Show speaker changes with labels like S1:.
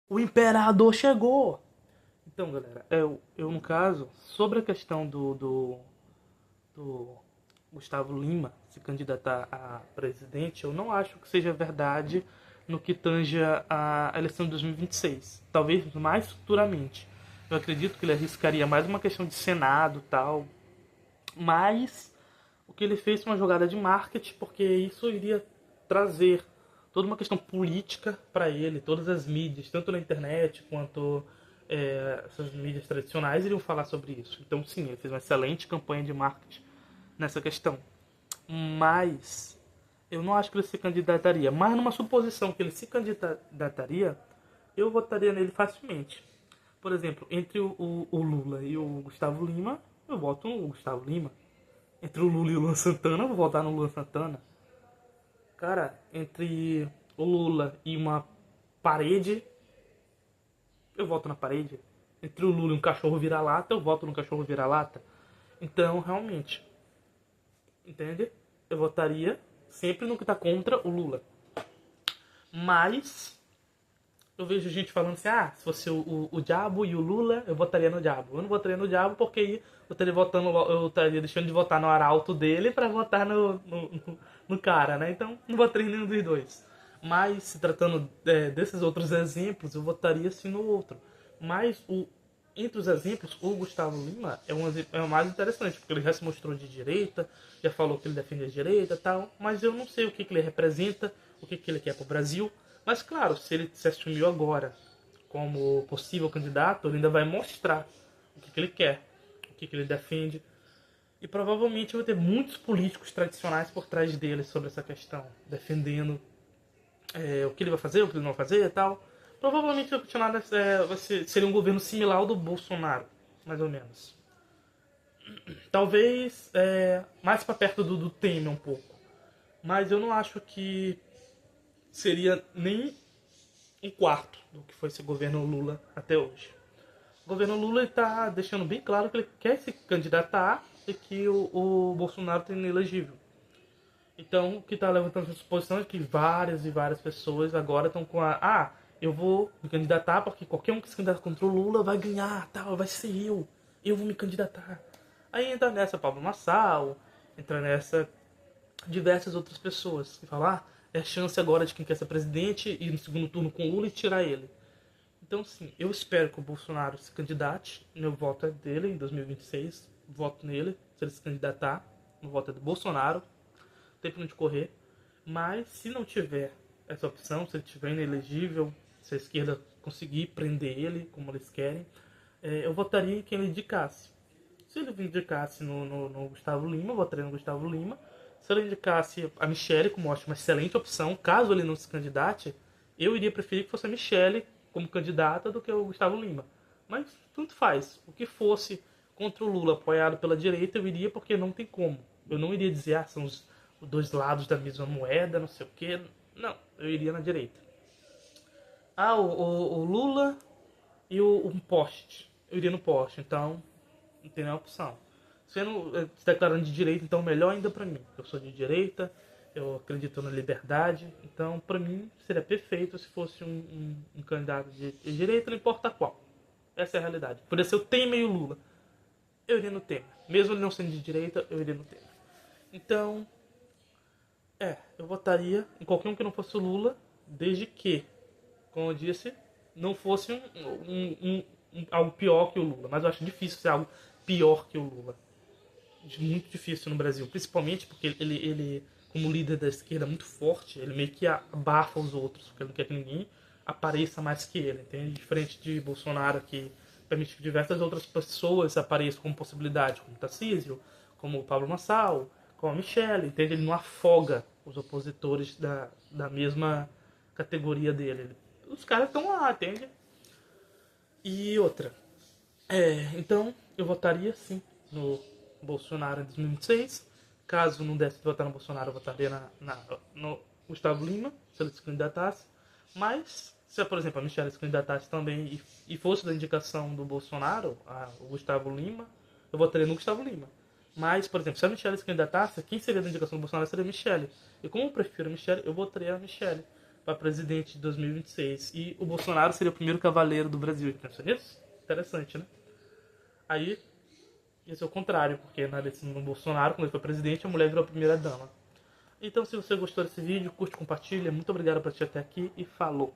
S1: O imperador chegou! Então, galera, eu no caso, sobre a questão do Gustavo Lima se candidatar a presidente, eu não acho que seja verdade no que tange a eleição de 2026. Talvez mais futuramente. Eu acredito que ele arriscaria mais uma questão de Senado e tal. Mas o que ele fez foi uma jogada de marketing, porque isso iria trazer toda uma questão política para ele. Todas as mídias, tanto na internet quanto essas mídias tradicionais, iriam falar sobre isso. Então, sim, ele fez uma excelente campanha de marketing nessa questão. Mas eu não acho que ele se candidataria. Mas numa suposição que ele se candidataria, eu votaria nele facilmente. Por exemplo, entre o Lula e o Gustavo Lima, eu voto no Gustavo Lima. Entre o Lula e o Luan Santana, eu vou votar no Luan Santana. Cara, entre o Lula e uma parede, eu voto na parede. Entre o Lula e um cachorro vira-lata, eu voto no cachorro vira-lata. Então, realmente, entende? Eu votaria sempre no que tá contra o Lula. Mas eu vejo gente falando assim, ah, se fosse o Diabo e o Lula, eu votaria no Diabo. Eu não votaria no Diabo porque aí eu estaria deixando de votar no arauto dele para votar no cara, né? Então não votaria em nenhum dos dois. Mas se tratando desses outros exemplos, eu votaria sim no outro. Mas entre os exemplos, o Gustavo Lima é o mais interessante, porque ele já se mostrou de direita, já falou que ele defende a direita e tal, mas eu não sei o que ele representa, o que ele quer para o Brasil. Mas claro, se ele se assumiu agora como possível candidato, ele ainda vai mostrar o que ele quer, o que ele defende. E provavelmente vai ter muitos políticos tradicionais por trás dele sobre essa questão, defendendo o que ele vai fazer, o que ele não vai fazer e tal. Provavelmente vai continuar, seria um governo similar ao do Bolsonaro, mais ou menos. Talvez mais para perto do Temer um pouco. Mas eu não acho que seria nem um quarto do que foi esse governo Lula até hoje. O governo Lula está deixando bem claro que ele quer se candidatar e que o Bolsonaro está inelegível. Então, o que está levantando essa suposição é que várias e várias pessoas agora estão com eu vou me candidatar porque qualquer um que se candidata contra o Lula vai ganhar, tal, vai ser eu vou me candidatar. Aí entra nessa Pablo Massal, entra nessa diversas outras pessoas que falam, é a chance agora de quem quer ser presidente ir no segundo turno com o Lula e tirar ele. Então, sim, eu espero que o Bolsonaro se candidate. Meu voto é dele em 2026. Voto nele, se ele se candidatar. Meu voto é do Bolsonaro. Tem pra onde correr. Mas, se não tiver essa opção, se ele estiver inelegível, se a esquerda conseguir prender ele, como eles querem, eu votaria em quem ele indicasse. Se ele indicasse no Gustavo Lima, eu votaria no Gustavo Lima. Se ele indicasse a Michelle, como eu acho uma excelente opção, caso ele não se candidate, eu iria preferir que fosse a Michelle como candidata do que o Gustavo Lima. Mas tanto faz. O que fosse contra o Lula apoiado pela direita, eu iria porque não tem como. Eu não iria dizer, são os dois lados da mesma moeda, não sei o quê. Não, eu iria na direita. O Lula e um poste. Eu iria no poste, então não tem nenhuma opção. Sendo se declarando de direita, então melhor ainda pra mim. Eu sou de direita, eu acredito na liberdade, então pra mim seria perfeito se fosse um candidato de direita, não importa qual. Essa é a realidade. Poderia ser o Temer e o Lula. Eu iria no Temer. Mesmo ele não sendo de direita, eu iria no Temer. Então, eu votaria em qualquer um que não fosse o Lula, desde que, como eu disse, não fosse algo pior que o Lula. Mas eu acho difícil ser algo pior que o Lula. Muito difícil no Brasil, principalmente porque ele como líder da esquerda muito forte, ele meio que abafa os outros, porque ele não quer que ninguém apareça mais que ele, entende? Diferente de Bolsonaro, que permite que diversas outras pessoas apareçam como possibilidade, como Tarcísio, como o Pablo Massal, como a Michelle, entende? Ele não afoga os opositores da mesma categoria dele. Os caras estão lá, entende? E outra, então eu votaria sim no Bolsonaro em 2026. Caso não desse de votar no Bolsonaro, eu votaria no Gustavo Lima, se ele se candidatasse. Mas, se por exemplo a Michelle se candidatasse também e fosse da indicação do Bolsonaro, o Gustavo Lima, eu votaria no Gustavo Lima. Mas, por exemplo, se a Michelle se candidatasse, quem seria da indicação do Bolsonaro seria a Michelle. E como eu prefiro a Michelle, eu votaria a Michelle. para presidente de 2026. E o Bolsonaro seria o primeiro cavaleiro do Brasil. Pensa nisso? Interessante, né? Aí, esse é o contrário, porque na eleição do Bolsonaro, quando ele foi presidente, a mulher virou a primeira dama. Então, se você gostou desse vídeo, curte, compartilha. Muito obrigado por assistir até aqui e falou!